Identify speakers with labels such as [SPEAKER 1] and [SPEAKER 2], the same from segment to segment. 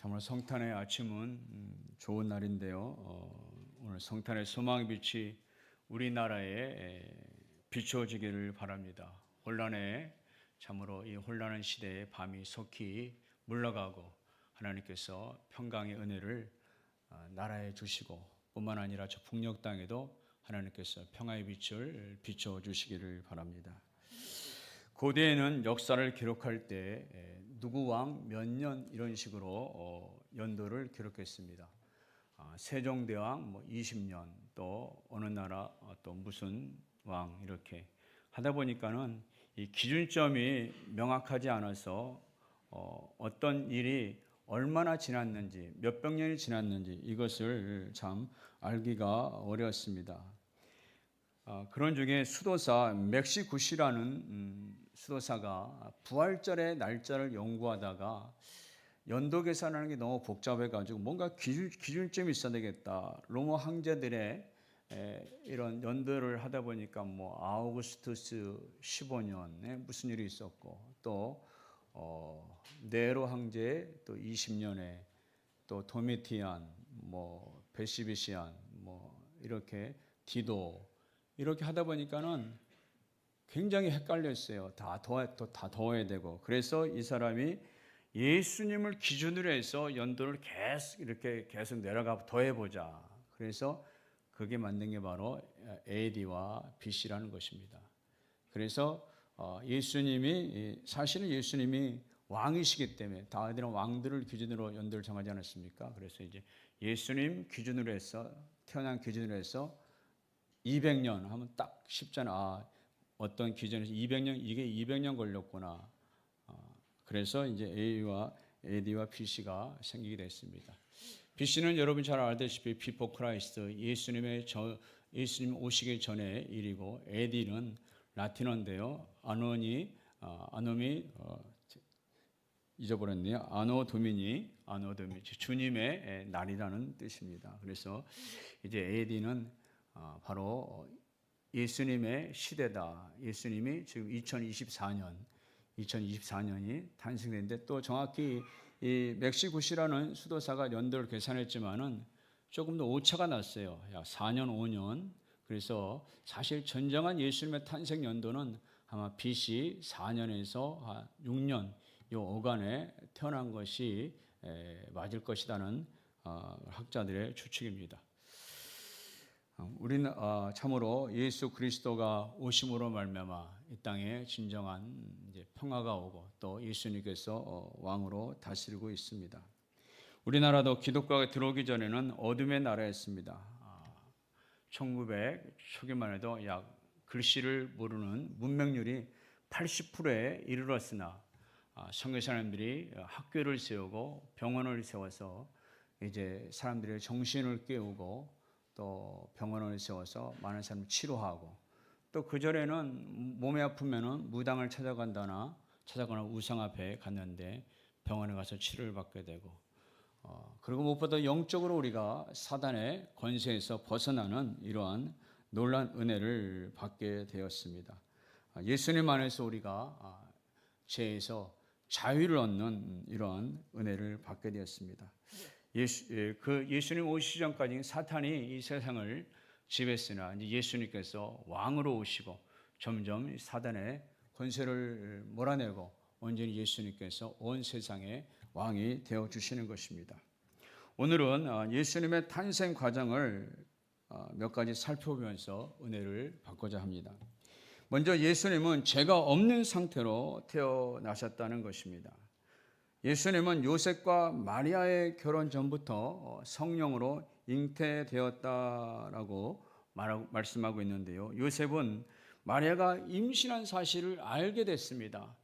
[SPEAKER 1] 정말 성탄의 아침은 좋은 날인데요. 오늘 성탄의 소망의 빛이 우리나라에 비추어지기를 바랍니다. 혼란에 참으로 이 혼란한 시대에 밤이 속히 물러가고 하나님께서 평강의 은혜를 나라에 주시고 뿐만 아니라 저 북녘 땅에도 하나님께서 평화의 빛을 비춰 주시기를 바랍니다. 고대에는 역사를 기록할 때 누구 왕 몇 년 이런 식으로 연도를 기록했습니다. 세종대왕 뭐 20년, 또 어느 나라 또 무슨 왕 이렇게 하다 보니까는 이 기준점이 명확하지 않아서 어떤 일이 얼마나 지났는지, 몇백 년이 지났는지 이것을 참 알기가 어려웠습니다. 그런 중에 수도사 맥시구시라는 수도사가 부활절의 날짜를 연구하다가 연도 계산하는 게 너무 복잡해가지고 뭔가 기준점이 있어야 되겠다. 로마 황제들의 이런 연도를 하다 보니까 뭐 아우구스투스 15년에 무슨 일이 있었고 또 네로 황제 또 20년에 또 도미티안 뭐 베시비시안 뭐 이렇게 디도 이렇게 하다 보니까는 굉장히 헷갈렸어요. 다 더해야 되고. 그래서 이 사람이 예수님을 기준으로 해서 연도를 계속 내려가 더해보자. 그래서 그게 만든 게 바로 AD와 BC라는 것입니다. 그래서 사실은 예수님이 왕이시기 때문에 다들은 왕들을 기준으로 연도를 정하지 않았습니까? 그래서 이제 예수님 기준으로 해서 태어난 기준으로 해서 200년 하면 딱 쉽잖아. 어떤 기준에서 200년 이게 200년 걸렸구나. 그래서 이제 AD와 BC가 생기게 됐습니다. BC는 여러분 잘 알다시피 Before Christ, 예수님 오시기 전의 일이고, AD는 라틴어인데요. 아노미 잊어버렸네요. 아노 도미니 주님의 날이라는 뜻입니다. 그래서 이제 AD는 바로 예수님의 시대다. 예수님이 지금 2024년이 탄생됐는데 또 정확히 이 맥시구시라는 수도사가 연도를 계산했지만은 조금 더 오차가 났어요. 약 4년, 5년. 그래서 사실 전정한 예수님의 탄생 연도는 아마 BC 4년에서 6년 요 어간에 태어난 것이 맞을 것이라는 학자들의 추측입니다. 우리는 참으로 예수 그리스도가 오심으로 말미암아 이 땅에 진정한 이제 평화가 오고 또 예수님께서 왕으로 다스리고 있습니다. 우리나라도 기독교가 들어오기 전에는 어둠의 나라였습니다. 1900 초기만 해도 약 글씨를 모르는 문맹률이 80%에 이르렀으나 선교사님들이 학교를 세우고 병원을 세워서 이제 사람들의 정신을 깨우고 또 병원을 세워서 많은 사람을 치료하고 또 그전에는 몸이 아프면은 무당을 찾아가거나 우상 앞에 갔는데 병원에 가서 치료를 받게 되고 그리고 무엇보다 영적으로 우리가 사단의 권세에서 벗어나는 이러한 놀라운 은혜를 받게 되었습니다. 예수님 안에서 우리가 죄에서 자유를 얻는 이러한 은혜를 받게 되었습니다. 예수님 오시기 전까지 사탄이 이 세상을 지배했으나 이제 예수님께서 왕으로 오시고 점점 사단의 권세를 몰아내고 온전히 예수님께서 온 세상의 왕이 되어 주시는 것입니다. 오늘은 예수님의 탄생 과정을 몇 가지 살펴보면서 은혜를 받고자 합니다. 먼저 예수님은 죄가 없는 상태로 태어나셨다는 것입니다. 예수님은 요셉과 마리아의 결혼 전부터 성령으로 잉태되었다라고 말씀하고 있는데요. 요셉은 마리아가 임신한 사실을 알게 됐습니다.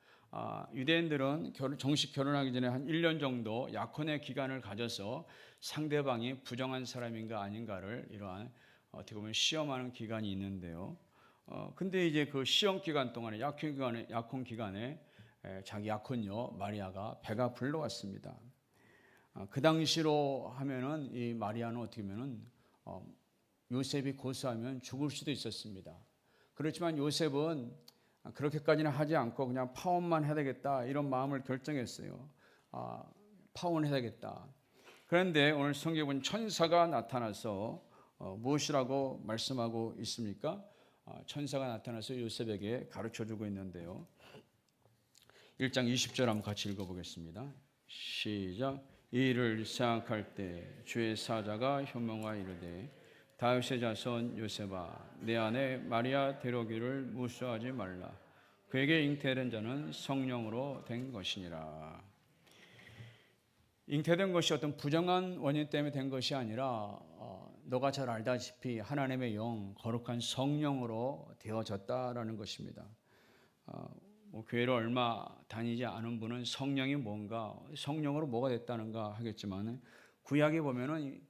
[SPEAKER 1] 유대인들은 정식 결혼하기 전에 한 1년 정도 약혼의 기간을 가져서 상대방이 부정한 사람인가 아닌가를 이러한 어떻게 보면 시험하는 기간이 있는데요. 근데 이제 그 시험 기간 동안에 약혼 기간에 자기 약혼녀 마리아가 배가 불러왔습니다. 그 당시로 하면은 이 마리아는 어떻게 보면은 요셉이 고소하면 죽을 수도 있었습니다. 그렇지만 요셉은 그렇게까지는 하지 않고 그냥 파혼만 해야 되겠다 이런 마음을 결정했어요. 파혼해야겠다. 그런데 오늘 성경에 보면 천사가 나타나서 무엇이라고 말씀하고 있습니까? 천사가 나타나서 요셉에게 가르쳐주고 있는데요. 1장 20절 한번 같이 읽어보겠습니다. 시작. 이 일을 생각할 때 주의 사자가 현명하 이르되 다윗의 자손 요셉아 내 아내 마리아 데려오기를 무수하지 말라. 그에게 잉태된 자는 성령으로 된 것이니라. 잉태된 것이 어떤 부정한 원인 때문에 된 것이 아니라 너가 잘 알다시피 하나님의 영 거룩한 성령으로 되어졌다라는 것입니다. 교회를 얼마 다니지 않은 분은 성령이 뭔가, 성령으로 뭐가 됐다는가 하겠지만 구약에 보면은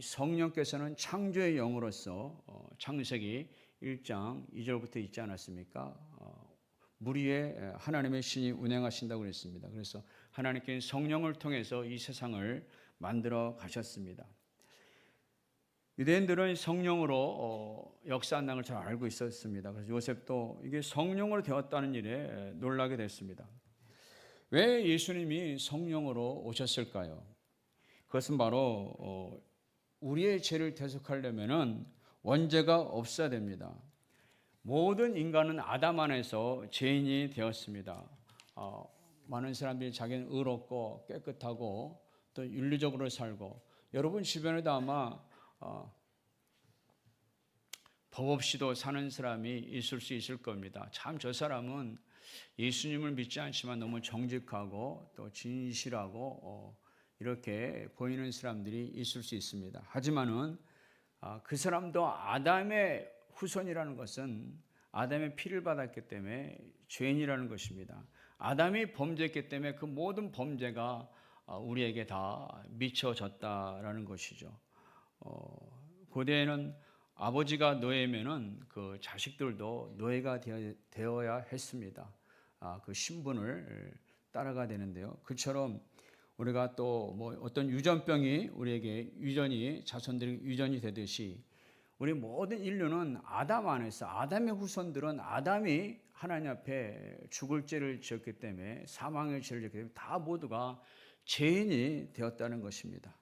[SPEAKER 1] 성령께서는 창조의 영으로서 창세기 1장 2절부터 있지 않았습니까? 물 위에 하나님의 신이 운행하신다고 그랬습니다. 그래서 하나님께는 성령을 통해서 이 세상을 만들어 가셨습니다. 유대인들은 성령으로 역사한다는 걸 잘 알고 있었습니다. 그래서 요셉도 이게 성령으로 되었다는 일에 놀라게 됐습니다. 왜 예수님이 성령으로 오셨을까요? 그것은 바로 우리의 죄를 대속하려면 원죄가 없어야 됩니다. 모든 인간은 아담 안에서 죄인이 되었습니다. 많은 사람들이 자기는 의롭고 깨끗하고 또 윤리적으로 살고, 여러분 주변에도 아마 법 없이도 사는 사람이 있을 수 있을 겁니다. 참 저 사람은 예수님을 믿지 않지만 너무 정직하고 또 진실하고 이렇게 보이는 사람들이 있을 수 있습니다. 하지만은 그 사람도 아담의 후손이라는 것은 아담의 피를 받았기 때문에 죄인이라는 것입니다. 아담이 범죄했기 때문에 그 모든 범죄가 우리에게 다 미쳐졌다라는 것이죠. 고대에는 아버지가 노예면은 그 자식들도 노예가 되어야 했습니다. 그 신분을 따라가야 되는데요. 그처럼 우리가 또 뭐 어떤 유전병이 우리에게 자손들이 유전이 되듯이 우리 모든 인류는 아담 안에서, 아담의 후손들은 아담이 하나님 앞에 죽을 죄를 지었기 때문에, 사망의 죄를 지었기 때문에 다 모두가 죄인이 되었다는 것입니다.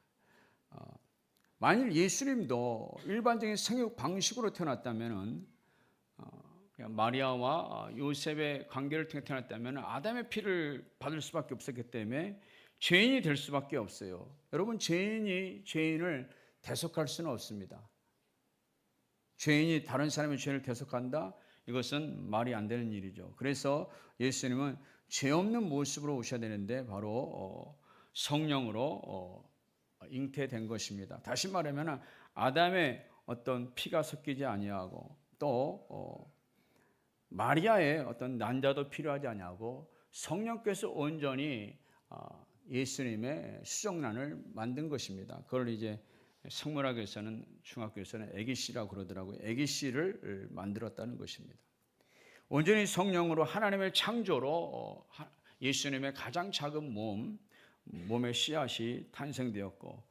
[SPEAKER 1] 만일 예수님도 일반적인 생육 방식으로 태어났다면, 마리아와 요셉의 관계를 통해 태어났다면 아담의 피를 받을 수밖에 없었기 때문에 죄인이 될 수밖에 없어요. 여러분, 죄인이 죄인을 대속할 수는 없습니다. 죄인이 다른 사람의 죄를 대속한다? 이것은 말이 안 되는 일이죠. 그래서 예수님은 죄 없는 모습으로 오셔야 되는데 바로 성령으로 잉태된 것입니다. 다시 말하면 아담의 어떤 피가 섞이지 아니하고 또 마리아의 어떤 난자도 필요하지 아니하고 성령께서 온전히 예수님의 수정란을 만든 것입니다. 그걸 이제 생물학에서는, 중학교에서는 애기씨라고 그러더라고요. 애기씨를 만들었다는 것입니다. 온전히 성령으로 하나님의 창조로 예수님의 가장 작은 몸의 씨앗이 탄생되었고,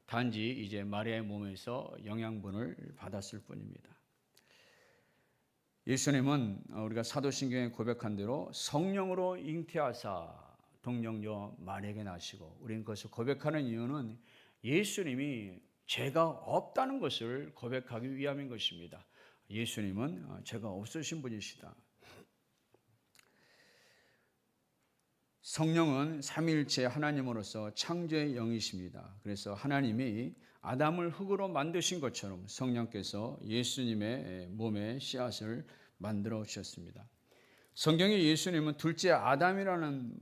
[SPEAKER 1] 단지 이제 마리아의 몸에서 영양분을 받았을 뿐입니다. 예수님은 우리가 사도신경에 고백한 대로 성령으로 잉태하사 동정녀 마리아에게 나시고, 우리는 그것을 고백하는 이유는 예수님이 죄가 없다는 것을 고백하기 위함인 것입니다. 예수님은 죄가 없으신 분이시다. 성령은 삼위일체 하나님으로서 창조의 영이십니다. 그래서 하나님이 아담을 흙으로 만드신 것처럼 성령께서 예수님의 몸에 씨앗을 만들어 주셨습니다. 성경에 예수님은 둘째 아담이라는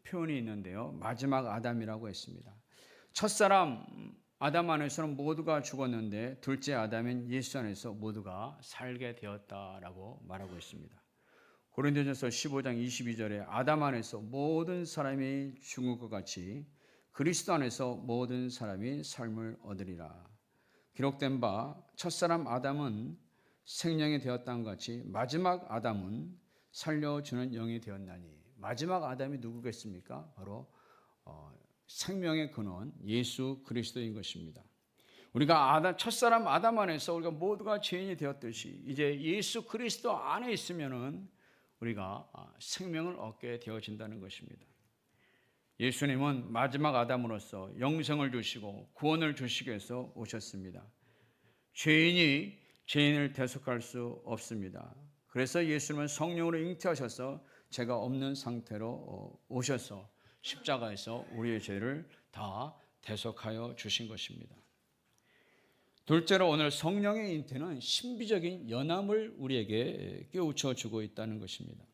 [SPEAKER 1] 표현이 있는데요, 마지막 아담이라고 했습니다. 첫사람 아담 안에서는 모두가 죽었는데 둘째 아담인 예수 안에서 모두가 살게 되었다라고 말하고 있습니다. 고린도전서 15장 22절에 아담 안에서 모든 사람이 죽은 것 같이 그리스도 안에서 모든 사람이 삶을 얻으리라. 기록된 바 첫사람 아담은 생명이 되었다는 것 같이 마지막 아담은 살려주는 영이 되었나니, 마지막 아담이 누구겠습니까? 바로 생명의 근원 예수 그리스도인 것입니다. 우리가 첫사람 아담 안에서 우리가 모두가 죄인이 되었듯이 이제 예수 그리스도 안에 있으면은 우리가 생명을 얻게 되어진다는 것입니다. 예수님은 마지막 아담으로서 영생을 주시고 구원을 주시기 위해서 오셨습니다. 죄인이 죄인을 대속할 수 없습니다. 그래서 예수님은 성령으로 잉태하셔서 죄가 없는 상태로 오셔서 십자가에서 우리의 죄를 다 대속하여 주신 것입니다. 둘째로 오늘 성령의 잉태는 신비적인 연함을 우리에게 깨우쳐 주고 있다는 것입니다.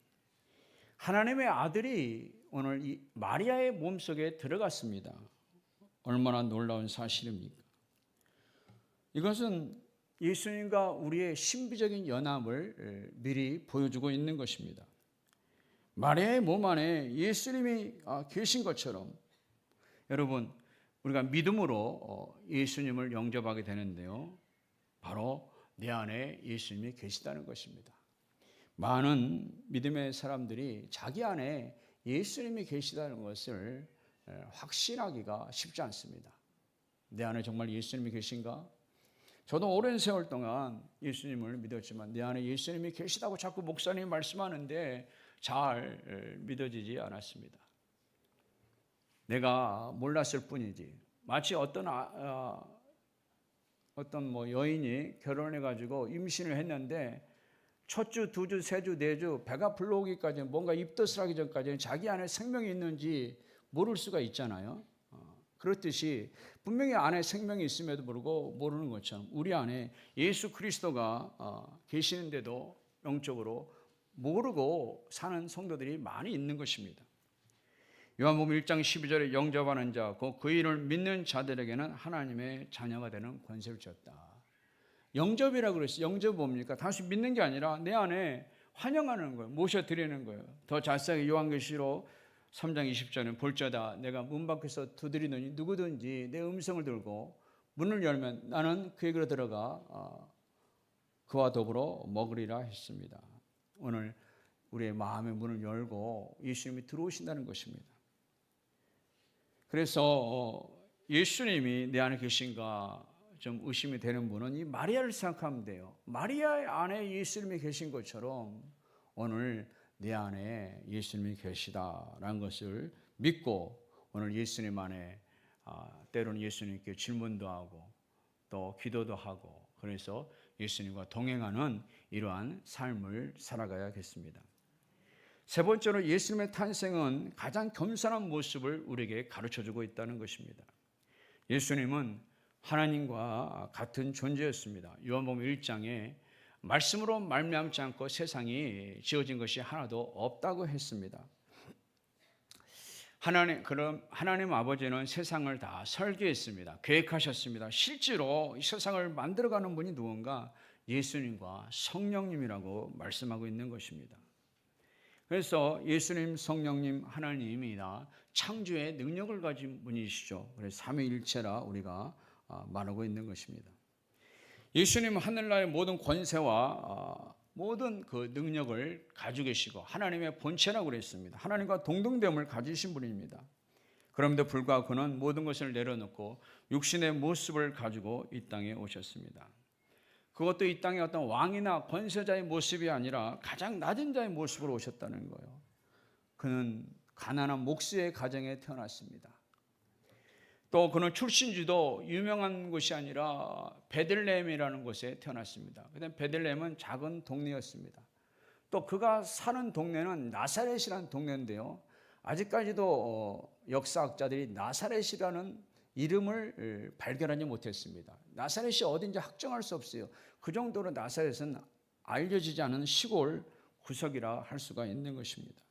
[SPEAKER 1] 하나님의 아들이 오늘 이 마리아의 몸속에 들어갔습니다. 얼마나 놀라운 사실입니까? 이것은 예수님과 우리의 신비적인 연합을 미리 보여주고 있는 것입니다. 마리아의 몸 안에 예수님이 계신 것처럼 여러분 우리가 믿음으로 예수님을 영접하게 되는데요. 바로 내 안에 예수님이 계시다는 것입니다. 많은 믿음의 사람들이 자기 안에 예수님이 계시다는 것을 확신하기가 쉽지 않습니다. 내 안에 정말 예수님이 계신가? 저도 오랜 세월 동안 예수님을 믿었지만 내 안에 예수님이 계시다고 자꾸 목사님이 말씀하는데 잘 믿어지지 않았습니다. 내가 몰랐을 뿐이지. 마치 어떤 여인이 결혼해가지고 임신을 했는데 첫 주, 두 주, 세 주, 네 주 배가 불러오기까지 뭔가 입덧을 하기 전까지는 자기 안에 생명이 있는지 모를 수가 있잖아요. 그렇듯이 분명히 안에 생명이 있음에도 불구하고 모르는 것처럼 우리 안에 예수 그리스도가 계시는데도 영적으로 모르고 사는 성도들이 많이 있는 것입니다. 요한복음 1장 12절에 영접하는 자, 그 이름을 믿는 자들에게는 하나님의 자녀가 되는 권세를 줬다. 영접이라고 그랬어요. 영접 뭡니까? 단순히 믿는 게 아니라 내 안에 환영하는 거예요. 모셔드리는 거예요. 더 자세하게 요한계시록 3장 20절은 볼지어다 내가 문 밖에서 두드리노니 누구든지 내 음성을 들고 문을 열면 나는 그에게로 들어가 그와 더불어 먹으리라 했습니다. 오늘 우리의 마음의 문을 열고 예수님이 들어오신다는 것입니다. 그래서 예수님이 내 안에 계신가 좀 의심이 되는 분은 이 마리아를 생각하면 돼요. 마리아 안에 예수님이 계신 것처럼 오늘 내 안에 예수님이 계시다라는 것을 믿고 오늘 예수님 안에 때로는 예수님께 질문도 하고 또 기도도 하고 그래서 예수님과 동행하는 이러한 삶을 살아가야겠습니다. 세 번째로 예수님의 탄생은 가장 겸손한 모습을 우리에게 가르쳐주고 있다는 것입니다. 예수님은 하나님과 같은 존재였습니다. 요한복음 1장에 말씀으로 말미암지 않고 세상이 지어진 것이 하나도 없다고 했습니다. 하나님 아버지는 세상을 다 설계했습니다. 계획하셨습니다. 실제로 이 세상을 만들어가는 분이 누군가 예수님과 성령님이라고 말씀하고 있는 것입니다. 그래서 예수님, 성령님, 하나님이나 창조의 능력을 가진 분이시죠. 그래서 삼위일체라 우리가 말하고 있는 것입니다. 예수님은 하늘나라의 모든 권세와 모든 그 능력을 가지고 계시고 하나님의 본체라고 그랬습니다. 하나님과 동등됨을 가지신 분입니다. 그럼에도 불구하고 그는 모든 것을 내려놓고 육신의 모습을 가지고 이 땅에 오셨습니다. 그것도 이 땅의 어떤 왕이나 권세자의 모습이 아니라 가장 낮은 자의 모습으로 오셨다는 거예요. 그는 가난한 목수의 가정에 태어났습니다. 또 그는 출신지도 유명한 곳이 아니라 베들레헴이라는 곳에 태어났습니다. 그다음 베들레헴은 작은 동네였습니다. 또 그가 사는 동네는 나사렛이라는 동네인데요. 아직까지도 역사학자들이 나사렛이라는 이름을 발견하지 못했습니다. 나사렛이 어딘지 확정할 수 없어요. 그 정도로 나사렛은 알려지지 않은 시골 구석이라 할 수가 있는 것입니다.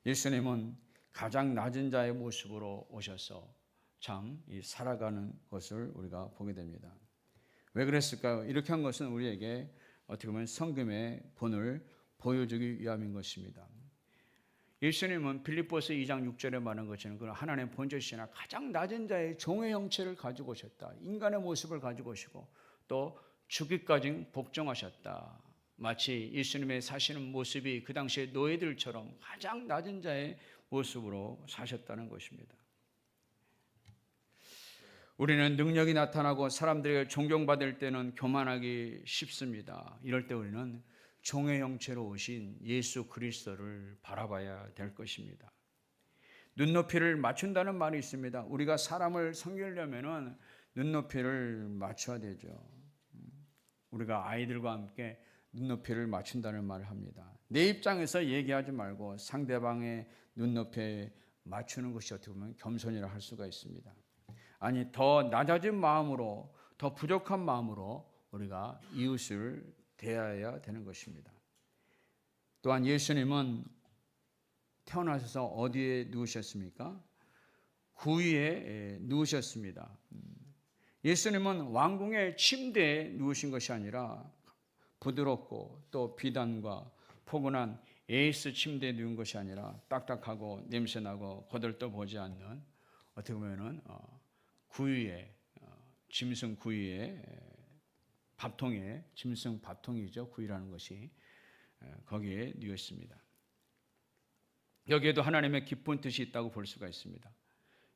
[SPEAKER 1] 예수님은 가장 낮은 자의 모습으로 오셔서 참 살아가는 것을 우리가 보게 됩니다. 왜 그랬을까요? 이렇게 한 것은 우리에게 어떻게 보면 성금의 본을 보여주기 위함인 것입니다. 예수님은 빌립보서 2장 6절에 말한 것처럼 그 하나님의 본체시나 가장 낮은 자의 종의 형체를 가지고 오셨다. 인간의 모습을 가지고 오시고 또 죽기까지 복종하셨다. 마치 예수님의 사시는 모습이 그 당시의 노예들처럼 가장 낮은 자의 모습으로 사셨다는 것입니다. 우리는 능력이 나타나고 사람들에게 존경받을 때는 교만하기 쉽습니다. 이럴 때 우리는 종의 형체로 오신 예수 그리스도를 바라봐야 될 것입니다. 눈높이를 맞춘다는 말이 있습니다. 우리가 사람을 섬기려면은 눈높이를 맞춰야 되죠. 우리가 아이들과 함께 눈높이를 맞춘다는 말을 합니다. 내 입장에서 얘기하지 말고 상대방의 눈높이에 맞추는 것이 어떻게 보면 겸손이라 할 수가 있습니다. 아니, 더 낮아진 마음으로, 더 부족한 마음으로 우리가 이웃을 대해야 되는 것입니다. 또한 예수님은 태어나셔서 어디에 누우셨습니까? 구위에 누우셨습니다. 예수님은 왕궁의 침대에 누우신 것이 아니라 부드럽고 또 비단과 포근한 에이스 침대에 누운 것이 아니라 딱딱하고 냄새나고 거들떠 보지 않는 어떻게 보면은 구위에 짐승 구위에 밥통에 짐승 밥통이죠. 구위라는 것이 거기에 누웠습니다. 여기에도 하나님의 깊은 뜻이 있다고 볼 수가 있습니다.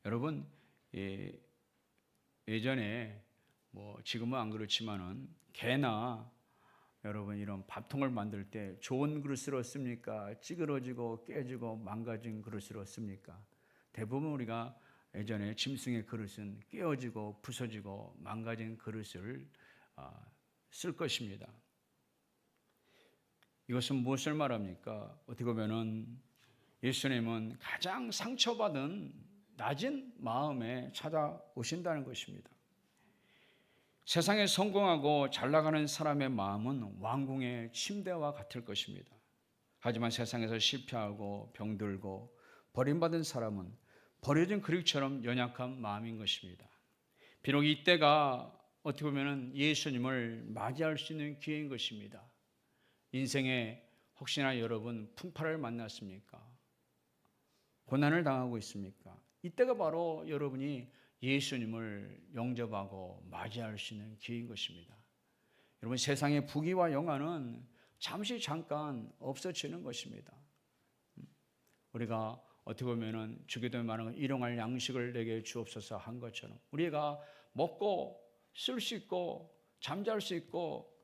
[SPEAKER 1] 여러분 예전에 지금은 안 그렇지만은 개나 여러분 이런 밥통을 만들 때 좋은 그릇으로 씁니까? 찌그러지고 깨지고 망가진 그릇으로 씁니까? 대부분 우리가 예전에 짐승의 그릇은 깨어지고 부서지고 망가진 그릇을 쓸 것입니다. 이것은 무엇을 말합니까? 어떻게 보면은 예수님은 가장 상처받은 낮은 마음에 찾아오신다는 것입니다. 세상에 성공하고 잘 나가는 사람의 마음은 왕궁의 침대와 같을 것입니다. 하지만 세상에서 실패하고 병들고 버림받은 사람은 버려진 그릇처럼 연약한 마음인 것입니다. 비록 이때가 어떻게 보면 예수님을 맞이할 수 있는 기회인 것입니다. 인생에 혹시나 여러분 풍파를 만났습니까? 고난을 당하고 있습니까? 이때가 바로 여러분이 예수님을 영접하고 맞이할 수 있는 기회인 것입니다. 여러분 세상의 부귀와 영화는 잠깐 없어지는 것입니다. 우리가 어떻게 보면은 주기도에 말하는 일용할 양식을 내게 주옵소서 한 것처럼 우리가 먹고 쓸 수 있고 잠잘 수 있고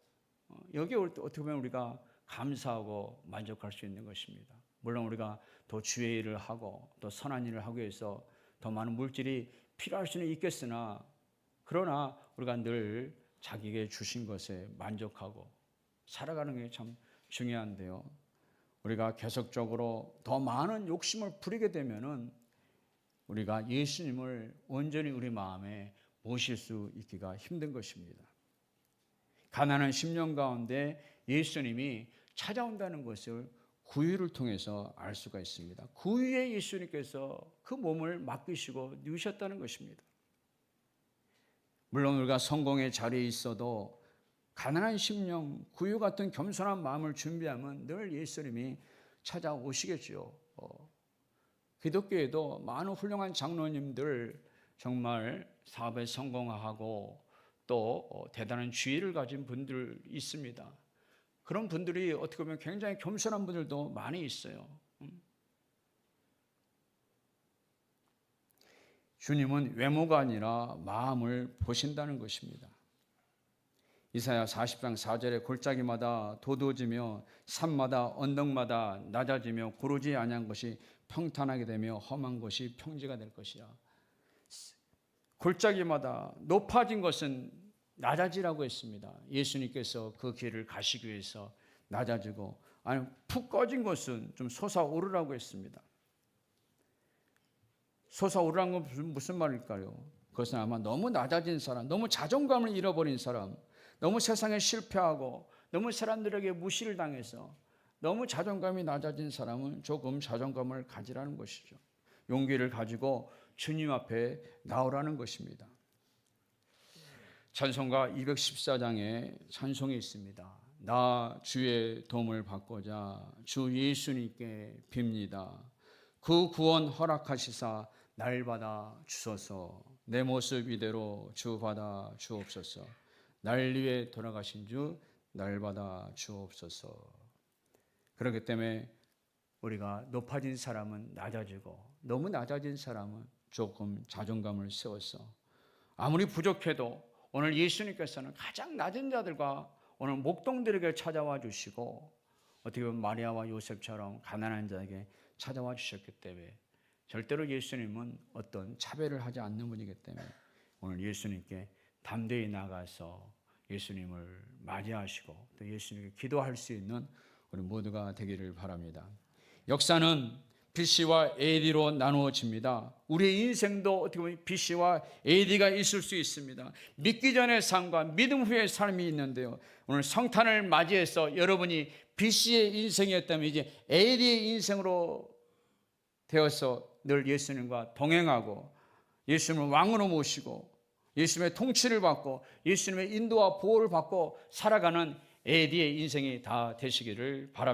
[SPEAKER 1] 여기에 올 때 어떻게 보면 우리가 감사하고 만족할 수 있는 것입니다. 물론 우리가 더 주의 일을 하고 또 선한 일을 하기 위해서 더 많은 물질이 필요할 수는 있겠으나 그러나 우리가 늘 자기에게 주신 것에 만족하고 살아가는 게 참 중요한데요. 우리가 계속적으로 더 많은 욕심을 부리게 되면은 우리가 예수님을 온전히 우리 마음에 모실 수 있기가 힘든 것입니다. 가난한 10년 가운데 예수님이 찾아온다는 것을 구유를 통해서 알 수가 있습니다. 구유에 예수님께서 그 몸을 맡기시고 누우셨다는 것입니다. 물론 우리가 성공의 자리에 있어도 가난한 심령, 구유 같은 겸손한 마음을 준비하면 늘 예수님이 찾아오시겠죠. 기독교에도 많은 훌륭한 장로님들 정말 사업에 성공하고 또 대단한 지위를 가진 분들 있습니다. 그런 분들이 어떻게 보면 굉장히 겸손한 분들도 많이 있어요. 주님은 외모가 아니라 마음을 보신다는 것입니다. 이사야 40장 4절에 골짜기마다 도도해지며 산마다 언덕마다 낮아지며 고르지 아니한 것이 평탄하게 되며 험한 것이 평지가 될 것이야. 골짜기마다 높아진 것은 낮아지라고 했습니다. 예수님께서 그 길을 가시기 위해서 낮아지고 아니 푹 꺼진 것은 좀 솟아오르라고 했습니다. 솟아오르라는 건 무슨 말일까요? 그것은 아마 너무 낮아진 사람, 너무 자존감을 잃어버린 사람, 너무 세상에 실패하고 너무 사람들에게 무시를 당해서 너무 자존감이 낮아진 사람은 조금 자존감을 가지라는 것이죠. 용기를 가지고 주님 앞에 나오라는 것입니다. 찬송가 214장에 찬송이 있습니다. 나 주의 도움을 받고자 주 예수님께 빕니다. 그 구원 허락하시사 날 받아 주소서. 내 모습 이대로 주 받아 주옵소서. 날 위해 돌아가신 주 날 받아 주옵소서. 그렇기 때문에 우리가 높아진 사람은 낮아지고 너무 낮아진 사람은 조금 자존감을 세워서 아무리 부족해도 오늘 예수님께서는 가장 낮은 자들과 오늘 목동들에게 찾아와 주시고 어떻게 보면 마리아와 요셉처럼 가난한 자에게 찾아와 주셨기 때문에 절대로 예수님은 어떤 차별을 하지 않는 분이기 때문에 오늘 예수님께 담대히 나가서 예수님을 맞이하시고 또 예수님께 기도할 수 있는 우리 모두가 되기를 바랍니다. 역사는 BC와 AD로 나누어집니다. 우리의 인생도 어떻게 보면 BC와 AD가 있을 수 있습니다. 믿기 전의 삶과 믿음 후의 삶이 있는데요. 오늘 성탄을 맞이해서 여러분이 BC의 인생이었다면 이제 AD의 인생으로 되어서 늘 예수님과 동행하고 예수님을 왕으로 모시고 예수님의 통치를 받고 예수님의 인도와 보호를 받고 살아가는 AD의 인생이 다 되시기를 바랍니다.